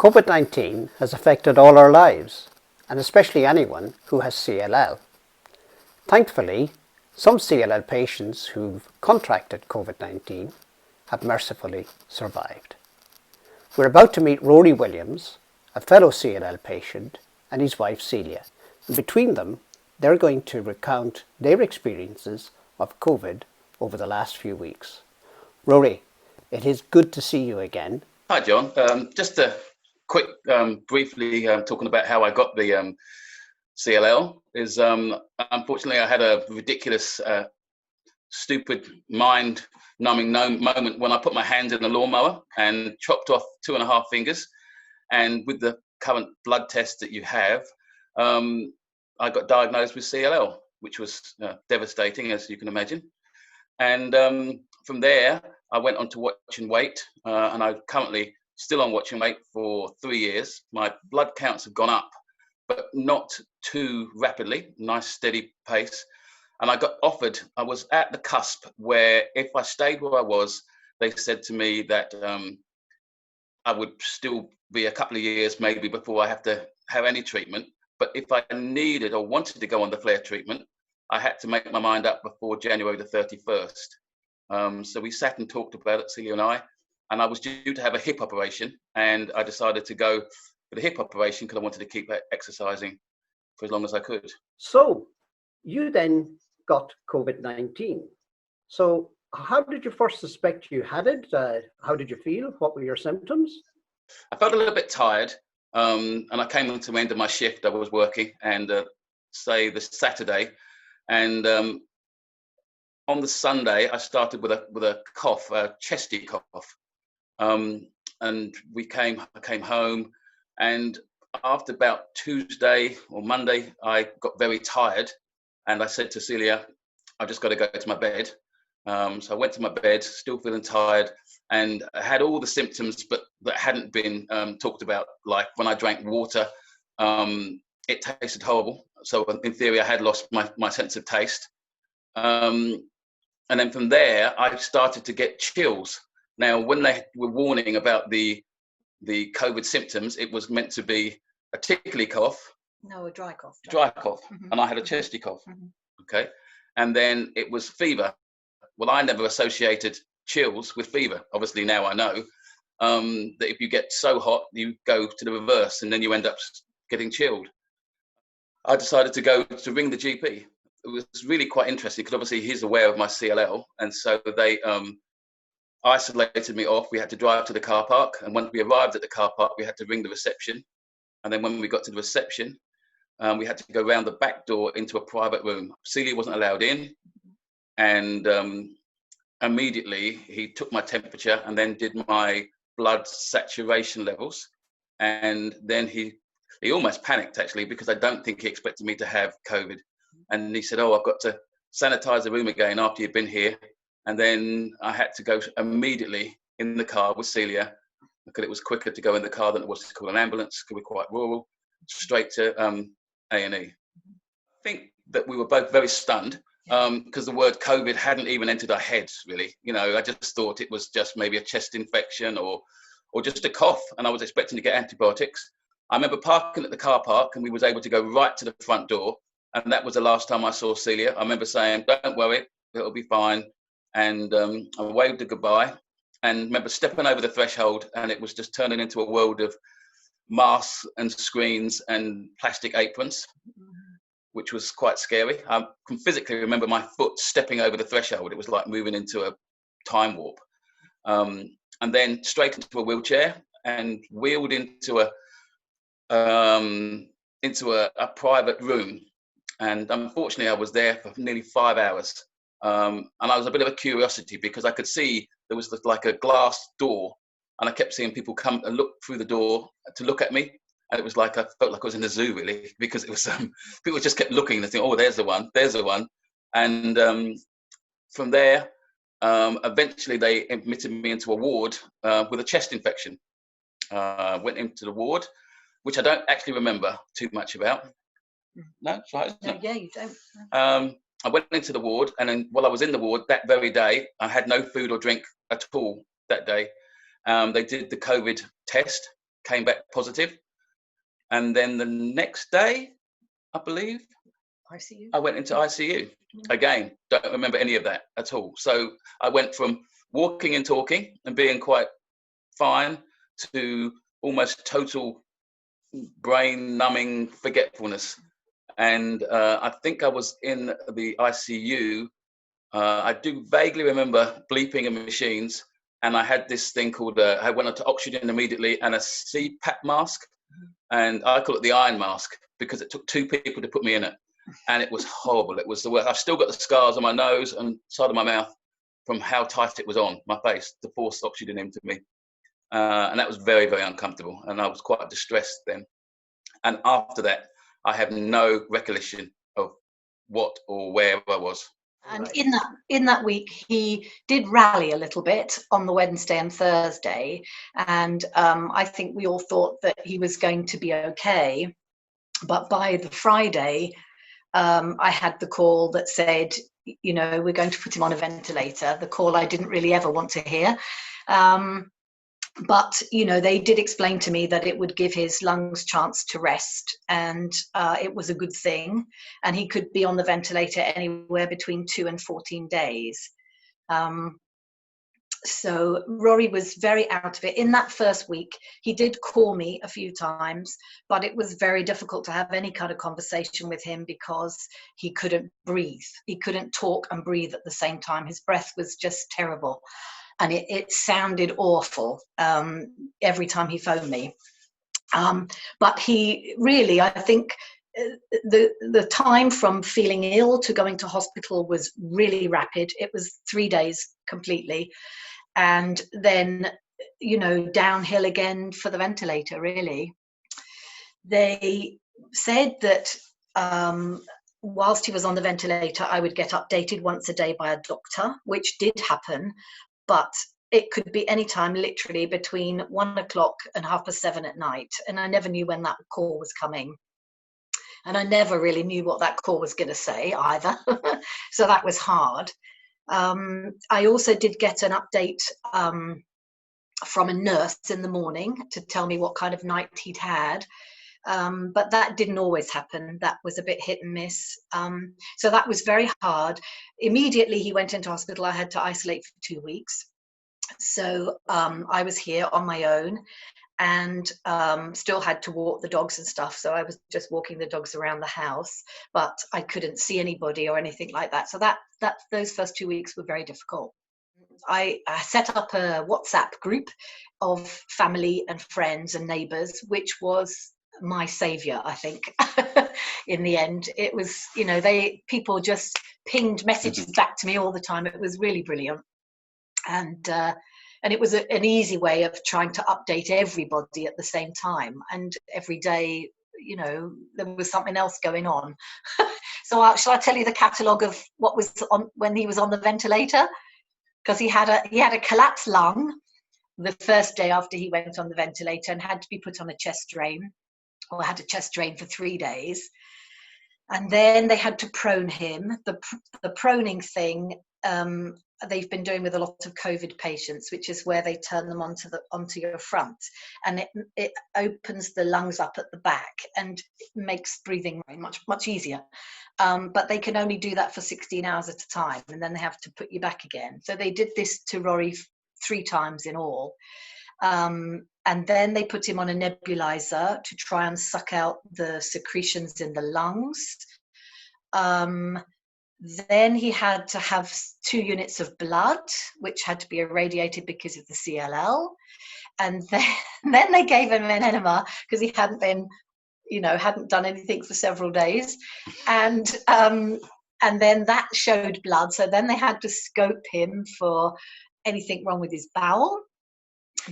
COVID-19 has affected all our lives, and especially anyone who has CLL. Thankfully, some CLL patients who've contracted COVID-19 have mercifully survived. We're about to meet Rory Williams, a fellow CLL patient, and his wife Celia. And between them, they're going to recount their experiences of COVID over the last few weeks. Rory, it is good to see you again. Hi, John. Just a quick, briefly talking about how I got the CLL is unfortunately I had a ridiculous, stupid, mind-numbing moment when I put my hand in the lawnmower and chopped off 2.5 fingers. And with the current blood test that you have, I got diagnosed with CLL, which was devastating, as you can imagine. And from there, I went on to watch and wait, and I'm currently still on watch and wait for 3 years. My blood counts have gone up, but not too rapidly, nice steady pace. And I got offered, I was at the cusp where if I stayed where I was, they said to me that I would still be a couple of years maybe before I have to have any treatment. But if I needed or wanted to go on the flare treatment, I had to make my mind up before January the 31st. So we sat and talked about it, Celia and I was due to have a hip operation, and I decided to go for the hip operation because I wanted to keep exercising for as long as I could. So you then got COVID-19. So how did you first suspect you had it? How did you feel? What were your symptoms? I felt a little bit tired, and I came on to the end of my shift. I was working, and say the Saturday, and on the Sunday I started with a cough, a chesty cough, and I came home, and after about Tuesday or Monday I got very tired, and I said to Celia, I've just got to go to my bed. So I went to my bed, still feeling tired, and I had all the symptoms, but that hadn't been talked about. Like when I drank water, it tasted horrible. So in theory, I had lost my sense of taste. And then from there, I started to get chills. Now, when they were warning about the COVID symptoms, it was meant to be a tickly cough. No, a dry cough. Dry cough. Mm-hmm. And I had a chesty cough. Mm-hmm. Okay. And then it was fever. Well, I never associated chills with fever. Obviously, now I know that if you get so hot, you go to the reverse and then you end up getting chilled. I decided to ring the GP. It was really quite interesting because obviously he's aware of my CLL. And so they isolated me off. We had to drive to the car park. And when we arrived at the car park, we had to ring the reception. And then when we got to the reception, we had to go around the back door into a private room. Celia wasn't allowed in. And immediately he took my temperature and then did my blood saturation levels. And then he almost panicked, actually, because I don't think he expected me to have COVID. And he said, oh, I've got to sanitize the room again after you've been here. And then I had to go immediately in the car with Celia, because it was quicker to go in the car than it was to call an ambulance, because we're quite rural, straight to A&E. I think that we were both very stunned, because the word COVID hadn't even entered our heads, really. You know, I just thought it was just maybe a chest infection or just a cough, and I was expecting to get antibiotics. I remember parking at the car park, and we was able to go right to the front door, and that was the last time I saw Celia. I remember saying, don't worry, it'll be fine, and I waved a goodbye, and remember stepping over the threshold, and it was just turning into a world of masks and screens and plastic aprons, which was quite scary. I can physically remember my foot stepping over the threshold. It was like moving into a time warp. And then straight into a wheelchair and wheeled into a private room. And unfortunately, I was there for nearly 5 hours. And I was a bit of a curiosity because I could see there was like a glass door, and I kept seeing people come and look through the door to look at me. And it was like, I felt like I was in the zoo, really, because it was, people just kept looking and thinking, oh, there's the one. And from there, eventually they admitted me into a ward with a chest infection. Went into the ward, which I don't actually remember too much about. No, that's right, isn't it? Yeah, you don't. I went into the ward, and then while I was in the ward that very day, I had no food or drink at all that day. They did the COVID test, came back positive. And then the next day, I believe, ICU. I went into ICU. Again, don't remember any of that at all. So I went from walking and talking and being quite fine to almost total brain numbing forgetfulness. And I think I was in the ICU. I do vaguely remember bleeping and machines, and I had this thing called, I went onto oxygen immediately, and a CPAP mask, and I call it the iron mask because it took 2 people to put me in it, and it was horrible. It was the worst. I've still got the scars on my nose and side of my mouth from how tight it was on my face to force oxygen into me, and that was very, very uncomfortable, and I was quite distressed then. And after that, I have no recollection of what or where I was. And in that week, he did rally a little bit on the Wednesday and Thursday, and I think we all thought that he was going to be okay. But by the Friday, I had the call that said, you know, we're going to put him on a ventilator. The call I didn't really ever want to hear. But, you know, they did explain to me that it would give his lungs chance to rest, and it was a good thing. And he could be on the ventilator anywhere between 2 and 14 days. So Rory was very out of it. In that first week, he did call me a few times, but it was very difficult to have any kind of conversation with him because he couldn't breathe. He couldn't talk and breathe at the same time. His breath was just terrible. And it sounded awful every time he phoned me. But he really, I think, the time from feeling ill to going to hospital was really rapid. It was 3 days completely. And then, you know, downhill again for the ventilator, really. They said that whilst he was on the ventilator, I would get updated once a day by a doctor, which did happen. But it could be any time, literally between 1 o'clock and 7:30 at night. And I never knew when that call was coming. And I never really knew what that call was going to say either. So that was hard. I also did get an update from a nurse in the morning to tell me what kind of night he'd had. But that didn't always happen. That was a bit hit and miss. So that was very hard. Immediately he went into hospital, I had to isolate for 2 weeks. So I was here on my own and still had to walk the dogs and stuff. So I was just walking the dogs around the house, but I couldn't see anybody or anything like that. So those first 2 weeks were very difficult. I set up a WhatsApp group of family and friends and neighbours, which was my saviour, I think. In the end, it was, you know, people just pinged messages back to me all the time. It was really brilliant. And it was an easy way of trying to update everybody at the same time. And every day, you know, there was something else going on. So shall I tell you the catalogue of what was on when he was on the ventilator? Because he had a collapsed lung the first day after he went on the ventilator and had to be put on a chest drain, or had a chest drain for 3 days. And then they had to prone him. The proning thing, they've been doing with a lot of COVID patients, which is where they turn them onto your front, and it opens the lungs up at the back and makes breathing much easier. But they can only do that for 16 hours at a time, and then they have to put you back again. So they did this to Rory 3 times in all. And then they put him on a nebulizer to try and suck out the secretions in the lungs. Then he had to have 2 units of blood, which had to be irradiated because of the CLL. And then they gave him an enema because he hadn't done anything for several days. And then that showed blood. So then they had to scope him for anything wrong with his bowel.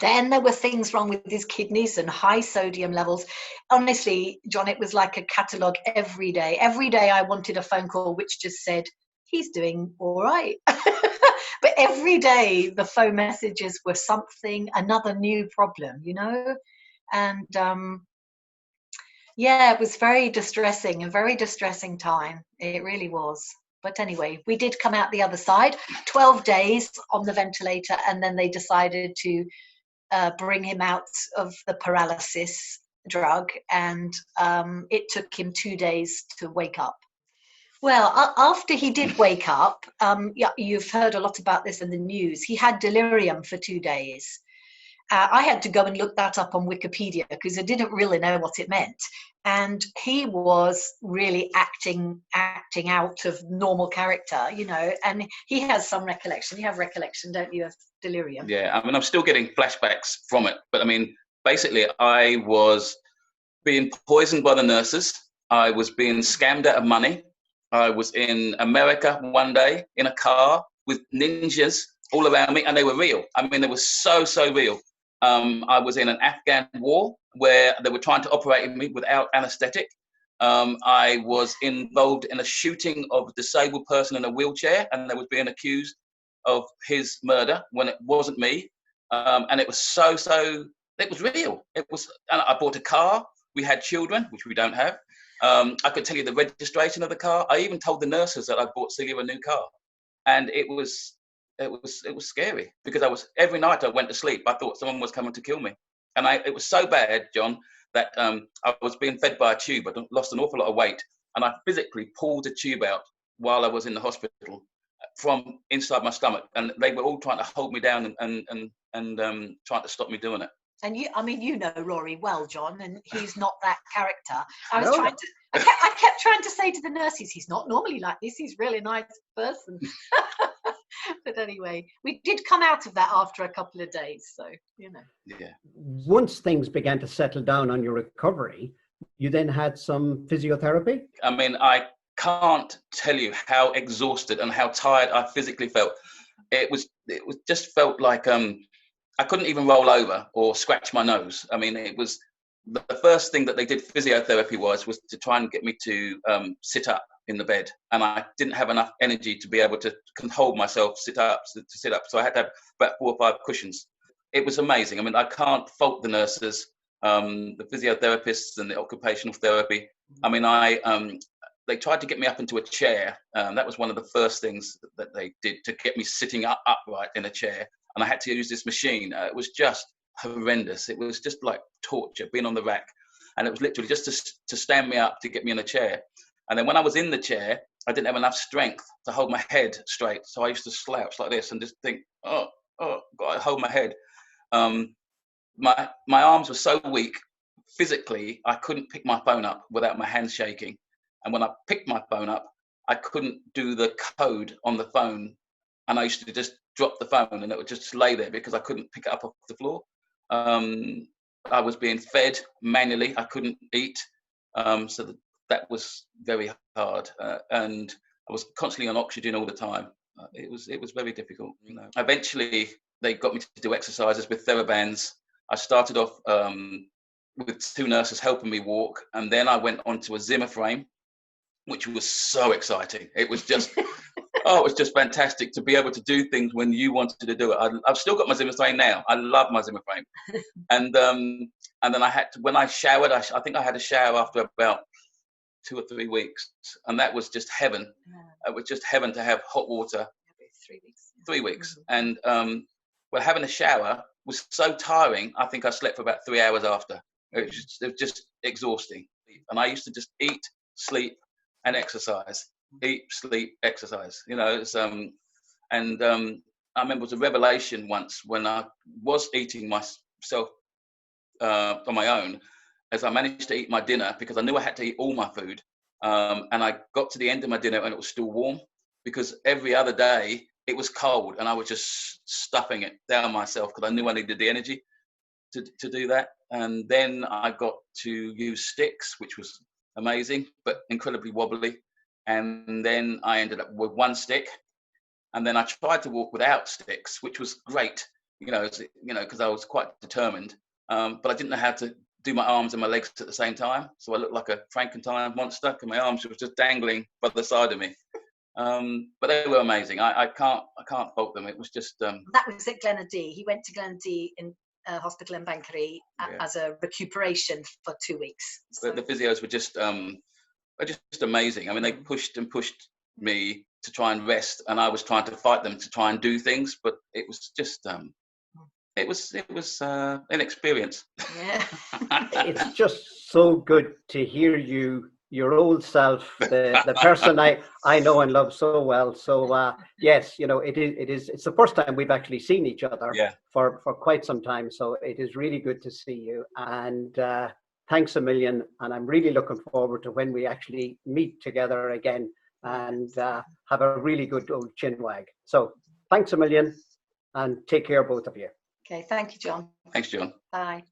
Then there were things wrong with his kidneys and high sodium levels. Honestly, John, it was like a catalogue every day. Every day I wanted a phone call which just said, he's doing all right. But every day the phone messages were another new problem, you know? And it was very distressing, a very distressing time. It really was. But anyway, we did come out the other side, 12 days on the ventilator, and then they decided to bring him out of the paralysis drug, and it took him 2 days to wake up. Well, after he did wake up, yeah, you've heard a lot about this in the news. He had delirium for 2 days. I had to go and look that up on Wikipedia because I didn't really know what it meant. And he was really acting out of normal character, you know, and he has some recollection. You have recollection, don't you, of delirium? Yeah, I mean, I'm still getting flashbacks from it. But I mean, basically, I was being poisoned by the nurses. I was being scammed out of money. I was in America one day in a car with ninjas all around me, and they were real. I mean, they were so real. I was in an Afghan war where they were trying to operate on me without anesthetic. I was involved in a shooting of a disabled person in a wheelchair, and they was being accused of his murder when it wasn't me. And it was it was real. It was, and I bought a car. We had children, which we don't have. I could tell you the registration of the car. I even told the nurses that I bought Celia a new car, and it was scary because every night I went to sleep, I thought someone was coming to kill me, and it was so bad, John, that I was being fed by a tube. I lost an awful lot of weight, and I physically pulled the tube out while I was in the hospital from inside my stomach, and they were all trying to hold me down and trying to stop me doing it. And I mean, you know Rory well, John, and he's not that character. I kept trying to say to the nurses, he's not normally like this. He's a really nice person. But anyway, we did come out of that after a couple of days, so you know. Yeah. Once things began to settle down on your recovery, you then had some physiotherapy? I mean, I can't tell you how exhausted and how tired I physically felt. It just felt like I couldn't even roll over or scratch my nose. I mean, it was the first thing that they did physiotherapy was to try and get me to sit up in the bed, and I didn't have enough energy to be able to hold myself to sit up. So I had to have about 4 or 5 cushions. It was amazing. I mean, I can't fault the nurses, the physiotherapists, and the occupational therapy. I mean, they tried to get me up into a chair. That was one of the first things that they did to get me sitting upright in a chair. And I had to use this machine. It was just horrendous. It was just like torture, being on the rack. And it was literally just to stand me up to get me in a chair. And then when I was in the chair, I didn't have enough strength to hold my head straight. So I used to slouch like this and just think, oh, got to hold my head. My arms were so weak. Physically, I couldn't pick my phone up without my hands shaking. And when I picked my phone up, I couldn't do the code on the phone. And I used to just drop the phone and it would just lay there because I couldn't pick it up off the floor. I was being fed manually. I couldn't eat. So that was very hard. And I was constantly on oxygen all the time. It was very difficult. You know. Eventually, they got me to do exercises with TheraBands. I started off with 2 nurses helping me walk. And then I went onto a Zimmer frame, which was so exciting. It was just... it was just fantastic to be able to do things when you wanted to do it. I've still got my Zimmer frame now. I love my Zimmer frame. And then I had to, when I showered, I think I had a shower after about 2 or 3 weeks. And that was just heaven. Yeah. It was just heaven to have hot water. 3 weeks. 3 weeks. Mm-hmm. And having a shower was so tiring. I think I slept for about 3 hours after. It was just exhausting. And I used to just eat, sleep, and exercise. Eat, sleep, exercise. You know, it's, I remember it was a revelation once when I was eating myself on my own, as I managed to eat my dinner because I knew I had to eat all my food. And I got to the end of my dinner and it was still warm because every other day it was cold and I was just stuffing it down myself because I knew I needed the energy to do that. And then I got to use sticks, which was amazing, but incredibly wobbly. And then I ended up with 1 stick, and then I tried to walk without sticks, which was great, because I was quite determined. But I didn't know how to do my arms and my legs at the same time, so I looked like a Frankenstein monster, and my arms were just dangling by the side of me. But they were amazing. I can't fault them. It was just. That was at Glenadee. He went to Glenadee in hospital in Bankery as a recuperation for 2 weeks. So. The physios were just amazing. I mean, they pushed me to try and rest, and I was trying to fight them to try and do things, but it was just it was an experience. Yeah. It's just so good to hear you, your old self, the person I know and love so well. So yes, you know, it's the first time we've actually seen each other Yeah. for quite some time. So it is really good to see you, and thanks a million. And I'm really looking forward to when we actually meet together again and have a really good old chinwag. So thanks a million, and take care, both of you. Okay, thank you, John. Thanks, John. Bye.